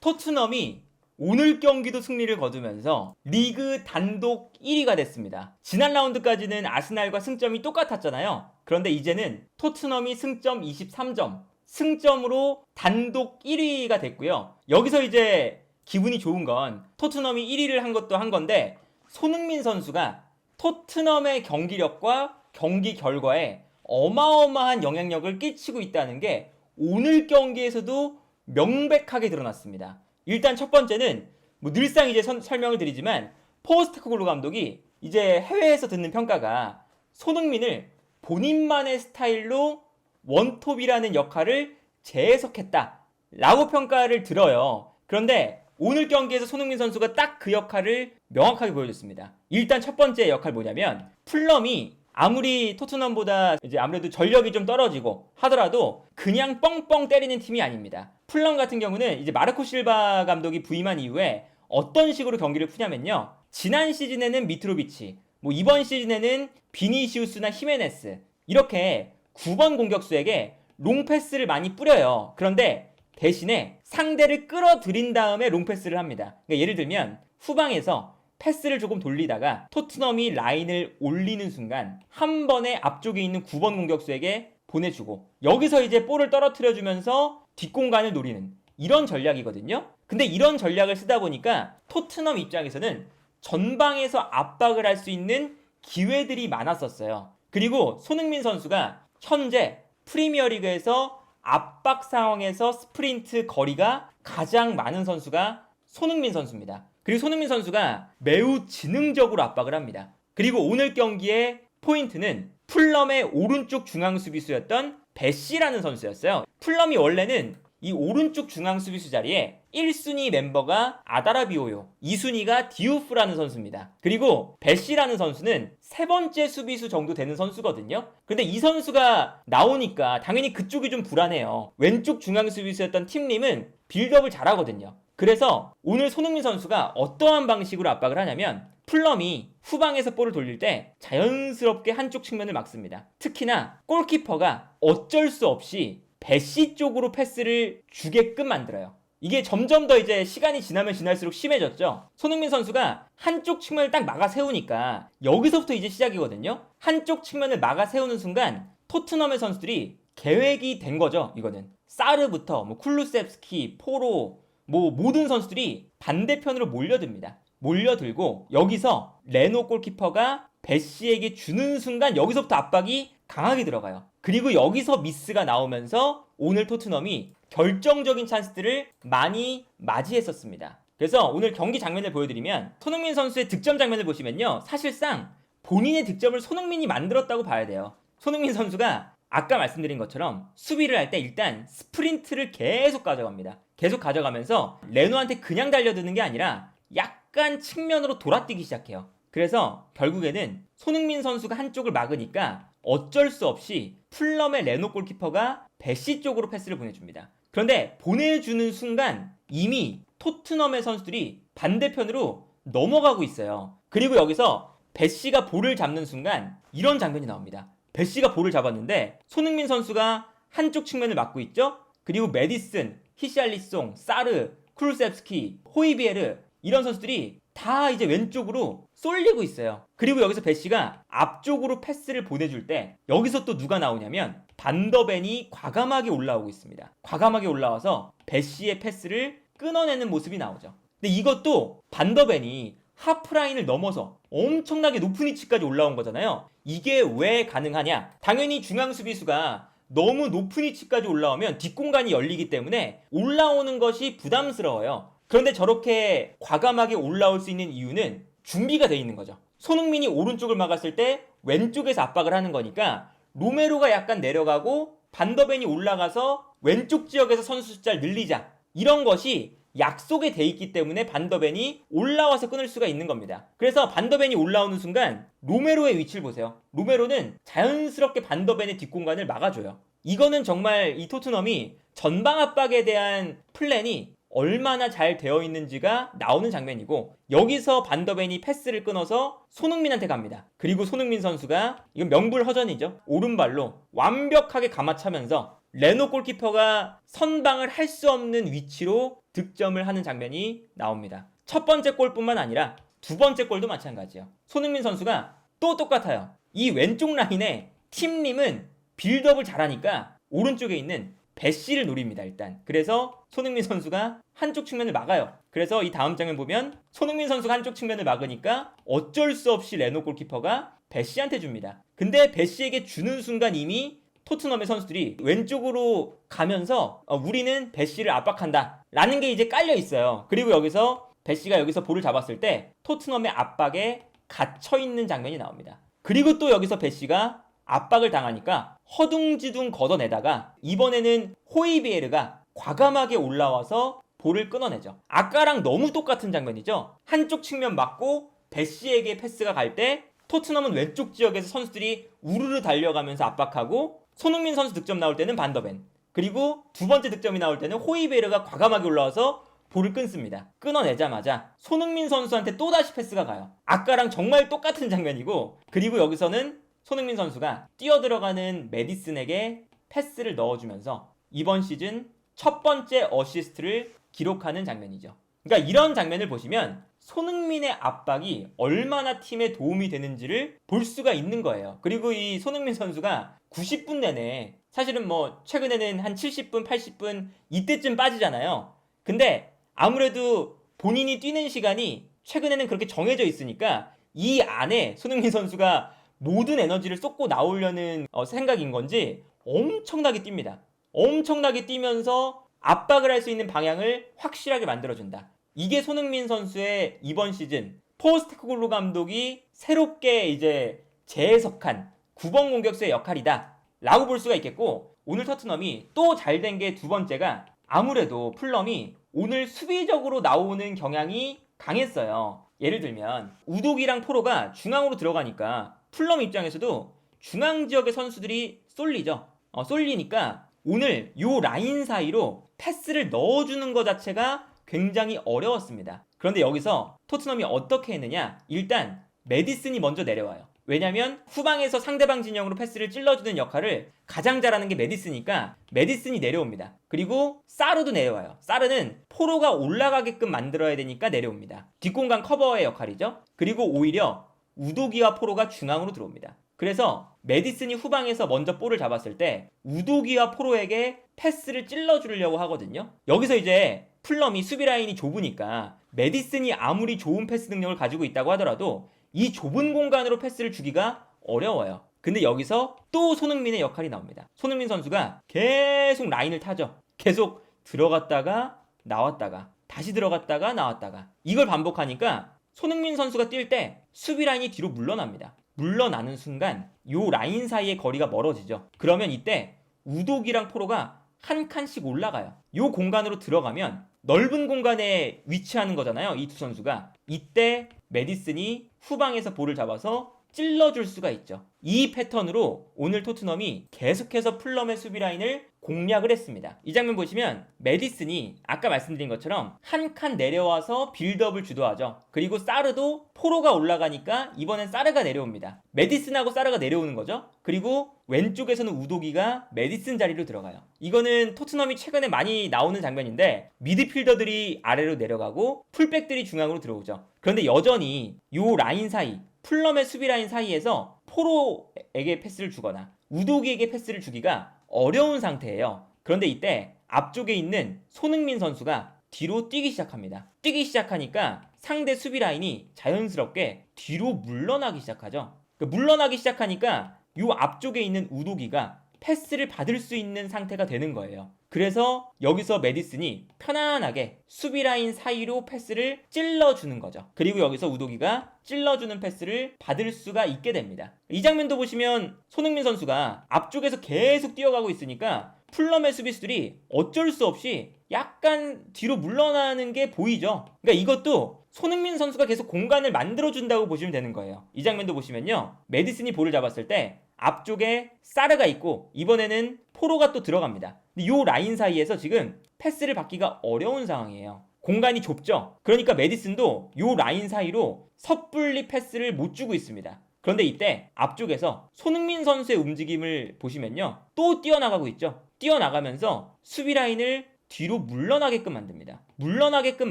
토트넘이 오늘 경기도 승리를 거두면서 리그 단독 1위가 됐습니다. 지난 라운드까지는 아스날과 승점이 똑같았잖아요. 그런데 이제는 토트넘이 승점 23점, 승점으로 단독 1위가 됐고요. 여기서 이제 기분이 좋은 건 토트넘이 1위를 한 것도 한 건데 손흥민 선수가 토트넘의 경기력과 경기 결과에 어마어마한 영향력을 끼치고 있다는 게 오늘 경기에서도 명백하게 드러났습니다. 일단 첫 번째는 늘상 이제 설명을 드리지만 포스테코글루 감독이 이제 해외에서 듣는 평가가 손흥민을 본인만의 스타일로 원톱이라는 역할을 재해석했다 라고 평가를 들어요. 그런데 오늘 경기에서 손흥민 선수가 딱 그 역할을 명확하게 보여줬습니다. 일단 첫 번째 역할 뭐냐면 풀럼이 아무리 토트넘보다 이제 아무래도 전력이 좀 떨어지고 하더라도 그냥 뻥뻥 때리는 팀이 아닙니다. 풀럼 같은 경우는 이제 마르코 실바 감독이 부임한 이후에 어떤 식으로 경기를 푸냐면요. 지난 시즌에는 미트로비치, 이번 시즌에는 비니시우스나 히메네스 이렇게 9번 공격수에게 롱패스를 많이 뿌려요. 그런데 대신에 상대를 끌어들인 다음에 롱패스를 합니다. 그러니까 예를 들면 후방에서 패스를 조금 돌리다가 토트넘이 라인을 올리는 순간 한 번에 앞쪽에 있는 9번 공격수에게 보내주고 여기서 이제 볼을 떨어뜨려주면서 뒷공간을 노리는 이런 전략이거든요. 근데 이런 전략을 쓰다 보니까 토트넘 입장에서는 전방에서 압박을 할 수 있는 기회들이 많았었어요. 그리고 손흥민 선수가 현재 프리미어리그에서 압박 상황에서 스프린트 거리가 가장 많은 선수가 손흥민 선수입니다. 그리고 손흥민 선수가 매우 지능적으로 압박을 합니다. 그리고 오늘 경기의 포인트는 풀럼의 오른쪽 중앙 수비수였던 베시라는 선수였어요. 풀럼이 원래는 이 오른쪽 중앙 수비수 자리에 1순위 멤버가 아다라비오요, 2순위가 디우프라는 선수입니다. 그리고 베시라는 선수는 세 번째 수비수 정도 되는 선수거든요. 근데 이 선수가 나오니까 당연히 그쪽이 좀 불안해요. 왼쪽 중앙 수비수였던 팀림은 빌드업을 잘하거든요. 그래서 오늘 손흥민 선수가 어떠한 방식으로 압박을 하냐면 풀럼이 후방에서 볼을 돌릴 때 자연스럽게 한쪽 측면을 막습니다. 특히나 골키퍼가 어쩔 수 없이 베시 쪽으로 패스를 주게끔 만들어요. 이게 점점 더 이제 시간이 지나면 지날수록 심해졌죠. 손흥민 선수가 한쪽 측면을 딱 막아 세우니까 여기서부터 이제 시작이거든요. 한쪽 측면을 막아 세우는 순간 토트넘의 선수들이 계획이 된 거죠. 이거는 사르부터 쿨루셉스키, 포로 모든 선수들이 반대편으로 몰려듭니다. 몰려들고 여기서 레노 골키퍼가 베시에게 주는 순간 여기서부터 압박이 강하게 들어가요. 그리고 여기서 미스가 나오면서 오늘 토트넘이 결정적인 찬스들을 많이 맞이했었습니다. 그래서 오늘 경기 장면을 보여드리면 손흥민 선수의 득점 장면을 보시면요. 사실상 본인의 득점을 손흥민이 만들었다고 봐야 돼요. 손흥민 선수가 아까 말씀드린 것처럼 수비를 할 때 일단 스프린트를 계속 가져갑니다. 계속 가져가면서 레노한테 그냥 달려드는 게 아니라 약간 측면으로 돌아뛰기 시작해요. 그래서 결국에는 손흥민 선수가 한쪽을 막으니까 어쩔 수 없이 풀럼의 레노 골키퍼가 베시 쪽으로 패스를 보내줍니다. 그런데 보내주는 순간 이미 토트넘의 선수들이 반대편으로 넘어가고 있어요. 그리고 여기서 베시가 볼을 잡는 순간 이런 장면이 나옵니다. 베시가 볼을 잡았는데 손흥민 선수가 한쪽 측면을 막고 있죠. 그리고 메디슨, 히샬리송, 사르, 쿨셉스키, 호이비에르 이런 선수들이 다 이제 왼쪽으로 쏠리고 있어요. 그리고 여기서 베시가 앞쪽으로 패스를 보내줄 때 여기서 또 누가 나오냐면 반더벤이 과감하게 올라오고 있습니다. 과감하게 올라와서 베시의 패스를 끊어내는 모습이 나오죠. 근데 이것도 반더벤이 하프라인을 넘어서 엄청나게 높은 위치까지 올라온 거잖아요. 이게 왜 가능하냐? 당연히 중앙 수비수가 너무 높은 위치까지 올라오면 뒷공간이 열리기 때문에 올라오는 것이 부담스러워요. 그런데 저렇게 과감하게 올라올 수 있는 이유는 준비가 돼 있는 거죠. 손흥민이 오른쪽을 막았을 때 왼쪽에서 압박을 하는 거니까 로메로가 약간 내려가고 반더벤이 올라가서 왼쪽 지역에서 선수 숫자를 늘리자. 이런 것이 약속에 돼 있기 때문에 반더벤이 올라와서 끊을 수가 있는 겁니다. 그래서 반더벤이 올라오는 순간 로메로의 위치를 보세요. 로메로는 자연스럽게 반더벤의 뒷공간을 막아줘요. 이거는 정말 이 토트넘이 전방 압박에 대한 플랜이 얼마나 잘 되어 있는지가 나오는 장면이고 여기서 반더벤이 패스를 끊어서 손흥민한테 갑니다. 그리고 손흥민 선수가 이건 명불허전이죠. 오른발로 완벽하게 감아차면서 레노 골키퍼가 선방을 할 수 없는 위치로 득점을 하는 장면이 나옵니다. 첫 번째 골뿐만 아니라 두 번째 골도 마찬가지예요. 손흥민 선수가 또 똑같아요. 이 왼쪽 라인에 팀림은 빌드업을 잘하니까 오른쪽에 있는 배시를 노립니다. 일단 그래서 손흥민 선수가 한쪽 측면을 막아요. 그래서 이 다음 장면 보면 손흥민 선수가 한쪽 측면을 막으니까 어쩔 수 없이 레노 골키퍼가 배시한테 줍니다. 근데 배시에게 주는 순간 이미 토트넘의 선수들이 왼쪽으로 가면서 우리는 배시를 압박한다 라는 게 이제 깔려 있어요. 그리고 여기서 배시가 여기서 볼을 잡았을 때 토트넘의 압박에 갇혀있는 장면이 나옵니다. 그리고 또 여기서 배시가 압박을 당하니까 허둥지둥 걷어내다가 이번에는 호이비에르가 과감하게 올라와서 볼을 끊어내죠. 아까랑 너무 똑같은 장면이죠. 한쪽 측면 맞고 배시에게 패스가 갈 때 토트넘은 왼쪽 지역에서 선수들이 우르르 달려가면서 압박하고 손흥민 선수 득점 나올 때는 반더벤, 그리고 두 번째 득점이 나올 때는 호이비에르가 과감하게 올라와서 볼을 끊습니다. 끊어내자마자 손흥민 선수한테 또다시 패스가 가요. 아까랑 정말 똑같은 장면이고, 그리고 여기서는 손흥민 선수가 뛰어들어가는 메디슨에게 패스를 넣어주면서 이번 시즌 첫 번째 어시스트를 기록하는 장면이죠. 그러니까 이런 장면을 보시면 손흥민의 압박이 얼마나 팀에 도움이 되는지를 볼 수가 있는 거예요. 그리고 이 손흥민 선수가 90분 내내, 사실은 뭐 최근에는 한 70분, 80분 이때쯤 빠지잖아요. 근데 아무래도 본인이 뛰는 시간이 최근에는 그렇게 정해져 있으니까 이 안에 손흥민 선수가 모든 에너지를 쏟고 나오려는 생각인 건지 엄청나게 뜁니다. 엄청나게 뛰면서 압박을 할 수 있는 방향을 확실하게 만들어준다. 이게 손흥민 선수의 이번 시즌 포스테코글루 감독이 새롭게 이제 재해석한 9번 공격수의 역할이다 라고 볼 수가 있겠고, 오늘 토트넘이 또 잘 된 게 두 번째가 아무래도 풀럼이 오늘 수비적으로 나오는 경향이 강했어요. 예를 들면 우독이랑 포로가 중앙으로 들어가니까 풀럼 입장에서도 중앙 지역의 선수들이 쏠리죠. 쏠리니까 오늘 요 라인 사이로 패스를 넣어주는 것 자체가 굉장히 어려웠습니다. 그런데 여기서 토트넘이 어떻게 했느냐, 일단 메디슨이 먼저 내려와요. 왜냐면 후방에서 상대방 진영으로 패스를 찔러주는 역할을 가장 잘하는 게 메디슨이니까 메디슨이 내려옵니다. 그리고 사르도 내려와요. 사르는 포로가 올라가게끔 만들어야 되니까 내려옵니다. 뒷공간 커버의 역할이죠. 그리고 오히려 우도기와 포로가 중앙으로 들어옵니다. 그래서 메디슨이 후방에서 먼저 볼을 잡았을 때 우도기와 포로에게 패스를 찔러주려고 하거든요. 여기서 이제 풀럼이 수비 라인이 좁으니까 메디슨이 아무리 좋은 패스 능력을 가지고 있다고 하더라도 이 좁은 공간으로 패스를 주기가 어려워요. 근데 여기서 또 손흥민의 역할이 나옵니다. 손흥민 선수가 계속 라인을 타죠. 계속 들어갔다가 나왔다가 다시 들어갔다가 나왔다가 이걸 반복하니까 손흥민 선수가 뛸 때 수비 라인이 뒤로 물러납니다. 물러나는 순간 요 라인 사이의 거리가 멀어지죠. 그러면 이때 우독이랑 포로가 한 칸씩 올라가요. 요 공간으로 들어가면 넓은 공간에 위치하는 거잖아요. 이 두 선수가. 이때 메디슨이 후방에서 볼을 잡아서 찔러줄 수가 있죠. 이 패턴으로 오늘 토트넘이 계속해서 풀럼의 수비 라인을 공략을 했습니다. 이 장면 보시면 메디슨이 아까 말씀드린 것처럼 한 칸 내려와서 빌드업을 주도하죠. 그리고 사르도 포로가 올라가니까 이번엔 사르가 내려옵니다. 메디슨하고 사르가 내려오는 거죠. 그리고 왼쪽에서는 우도기가 메디슨 자리로 들어가요. 이거는 토트넘이 최근에 많이 나오는 장면인데 미드필더들이 아래로 내려가고 풀백들이 중앙으로 들어오죠. 그런데 여전히 요 라인 사이, 풀럼의 수비 라인 사이에서 포로에게 패스를 주거나 우도기에게 패스를 주기가 어려운 상태예요. 그런데 이때 앞쪽에 있는 손흥민 선수가 뒤로 뛰기 시작합니다. 뛰기 시작하니까 상대 수비 라인이 자연스럽게 뒤로 물러나기 시작하죠. 물러나기 시작하니까 요 앞쪽에 있는 우도기가 패스를 받을 수 있는 상태가 되는 거예요. 그래서 여기서 메디슨이 편안하게 수비 라인 사이로 패스를 찔러주는 거죠. 그리고 여기서 우도기가 찔러주는 패스를 받을 수가 있게 됩니다. 이 장면도 보시면 손흥민 선수가 앞쪽에서 계속 뛰어가고 있으니까 풀럼의 수비수들이 어쩔 수 없이 약간 뒤로 물러나는 게 보이죠. 그러니까 이것도 손흥민 선수가 계속 공간을 만들어준다고 보시면 되는 거예요. 이 장면도 보시면요, 메디슨이 볼을 잡았을 때 앞쪽에 사르가 있고 이번에는 포로가 또 들어갑니다. 근데 요 라인 사이에서 지금 패스를 받기가 어려운 상황이에요. 공간이 좁죠. 그러니까 메디슨도 요 라인 사이로 섣불리 패스를 못 주고 있습니다. 그런데 이때 앞쪽에서 손흥민 선수의 움직임을 보시면요, 또 뛰어나가고 있죠. 뛰어나가면서 수비 라인을 뒤로 물러나게끔 만듭니다. 물러나게끔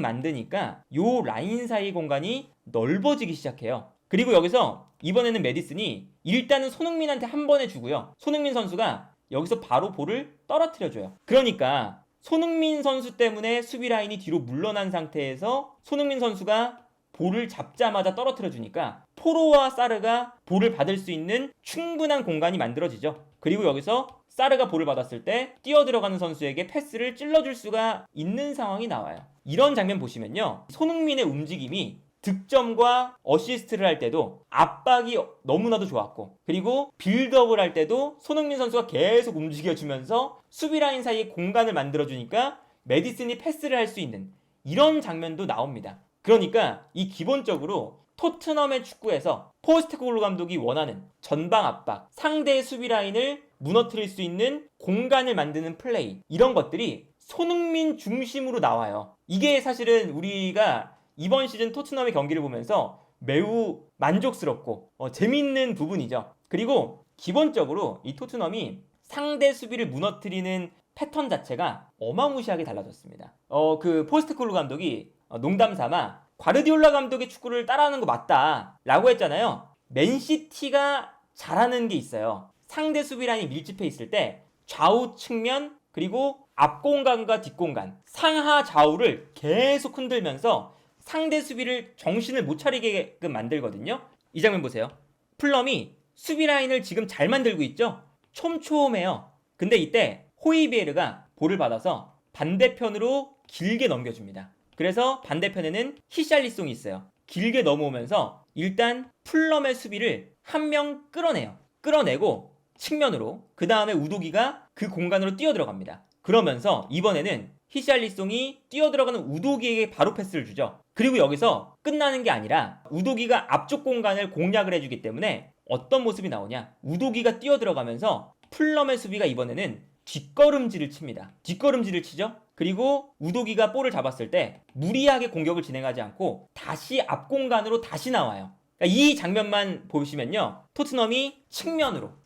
만드니까 요 라인 사이 공간이 넓어지기 시작해요. 그리고 여기서 이번에는 메디슨이 일단은 손흥민한테 한 번에 주고요. 손흥민 선수가 여기서 바로 볼을 떨어뜨려줘요. 그러니까 손흥민 선수 때문에 수비 라인이 뒤로 물러난 상태에서 손흥민 선수가 볼을 잡자마자 떨어뜨려 주니까 포로와 사르가 볼을 받을 수 있는 충분한 공간이 만들어지죠. 그리고 여기서 사르가 볼을 받았을 때 뛰어들어가는 선수에게 패스를 찔러줄 수가 있는 상황이 나와요. 이런 장면 보시면요, 손흥민의 움직임이 득점과 어시스트를 할 때도 압박이 너무나도 좋았고, 그리고 빌드업을 할 때도 손흥민 선수가 계속 움직여주면서 수비 라인 사이에 공간을 만들어주니까 메디슨이 패스를 할 수 있는 이런 장면도 나옵니다. 그러니까 이 기본적으로 토트넘의 축구에서 포스테코글루 감독이 원하는 전방 압박, 상대의 수비 라인을 무너뜨릴 수 있는 공간을 만드는 플레이, 이런 것들이 손흥민 중심으로 나와요. 이게 사실은 우리가 이번 시즌 토트넘의 경기를 보면서 매우 만족스럽고 재밌는 부분이죠. 그리고 기본적으로 이 토트넘이 상대 수비를 무너뜨리는 패턴 자체가 어마무시하게 달라졌습니다. 그 포스테코글루 감독이 농담 삼아 과르디올라 감독의 축구를 따라하는 거 맞다 라고 했잖아요. 맨시티가 잘하는 게 있어요. 상대 수비 라인이 밀집해 있을 때 좌우 측면 그리고 앞 공간과 뒷 공간, 상하 좌우를 계속 흔들면서 상대 수비를 정신을 못 차리게끔 만들거든요. 이 장면 보세요. 플럼이 수비 라인을 지금 잘 만들고 있죠. 촘촘해요. 근데 이때 호이비에르가 볼을 받아서 반대편으로 길게 넘겨줍니다. 그래서 반대편에는 히샬리송이 있어요. 길게 넘어오면서 일단 플럼의 수비를 한 명 끌어내요. 끌어내고 측면으로, 그 다음에 우도기가 그 공간으로 뛰어들어갑니다. 그러면서 이번에는 히샬리송이 뛰어들어가는 우도기에게 바로 패스를 주죠. 그리고 여기서 끝나는 게 아니라 우도기가 앞쪽 공간을 공략을 해주기 때문에 어떤 모습이 나오냐, 우도기가 뛰어들어가면서 플럼의 수비가 이번에는 뒷걸음질을 칩니다. 뒷걸음질을 치죠. 그리고 우도기가 볼을 잡았을 때 무리하게 공격을 진행하지 않고 다시 앞 공간으로 다시 나와요. 그러니까 이 장면만 보시면요, 토트넘이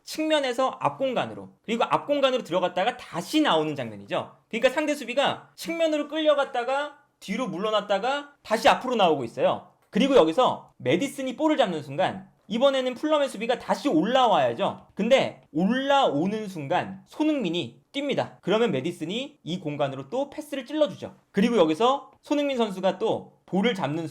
측면에서 앞 공간으로, 그리고 앞 공간으로 들어갔다가 다시 나오는 장면이죠. 그러니까 상대 수비가 측면으로 끌려갔다가 뒤로 물러났다가 다시 앞으로 나오고 있어요. 그리고 여기서 메디슨이 볼을 잡는 순간 이번에는 플럼의 수비가 다시 올라와야죠. 근데 올라오는 순간 손흥민이 뜁니다. 그러면 메디슨이 이 공간으로 또 패스를 찔러주죠. 그리고 여기서 손흥민 선수가 또 볼을 잡는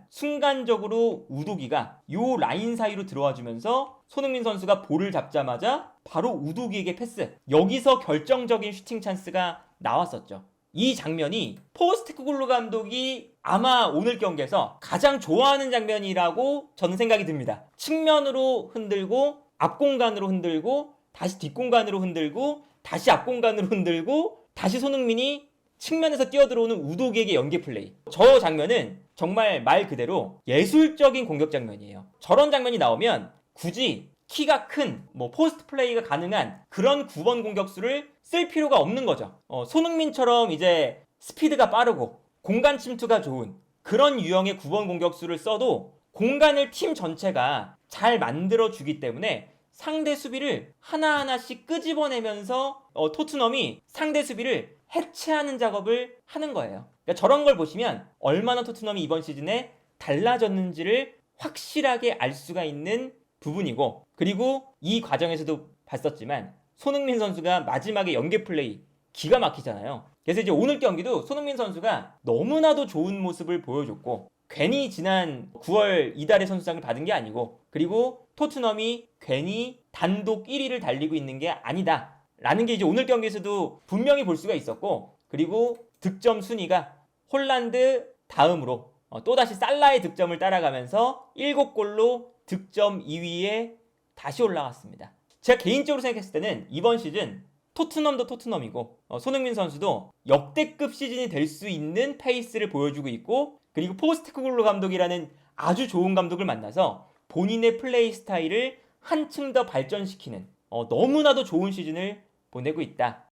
순간적으로 우도기가 요 라인 사이로 들어와 주면서 손흥민 선수가 볼을 잡자마자 바로 우도기에게 패스. 여기서 결정적인 슈팅 찬스가 나왔었죠. 이 장면이 포스테코글루 감독이 아마 오늘 경기에서 가장 좋아하는 장면이라고 저는 생각이 듭니다. 측면으로 흔들고 앞 공간으로 흔들고 다시 뒷 공간으로 흔들고 다시 앞 공간으로 흔들고 다시 손흥민이 측면에서 뛰어들어오는 우도기에게 연계 플레이. 저 장면은 정말 말 그대로 예술적인 공격 장면이에요. 저런 장면이 나오면 굳이 키가 큰 포스트 플레이가 가능한 그런 9번 공격수를 쓸 필요가 없는 거죠. 손흥민처럼 이제 스피드가 빠르고 공간 침투가 좋은 그런 유형의 9번 공격수를 써도 공간을 팀 전체가 잘 만들어주기 때문에 상대 수비를 하나하나씩 끄집어내면서 토트넘이 상대 수비를 해체하는 작업을 하는 거예요. 그러니까 저런 걸 보시면 얼마나 토트넘이 이번 시즌에 달라졌는지를 확실하게 알 수가 있는 부분이고, 그리고 이 과정에서도 봤었지만 손흥민 선수가 마지막에 연계 플레이 기가 막히잖아요. 그래서 이제 오늘 경기도 손흥민 선수가 너무나도 좋은 모습을 보여줬고, 괜히 지난 9월 이달의 선수상을 받은 게 아니고, 그리고 토트넘이 괜히 단독 1위를 달리고 있는 게 아니다 라는 게 이제 오늘 경기에서도 분명히 볼 수가 있었고, 그리고 득점 순위가 홀란드 다음으로 또다시 살라의 득점을 따라가면서 7골로 득점 2위에 다시 올라갔습니다. 제가 개인적으로 생각했을 때는 이번 시즌 토트넘도 토트넘이고 손흥민 선수도 역대급 시즌이 될 수 있는 페이스를 보여주고 있고, 그리고 포스테코글루 감독이라는 아주 좋은 감독을 만나서 본인의 플레이 스타일을 한층 더 발전시키는 너무나도 좋은 시즌을 보내고 있다.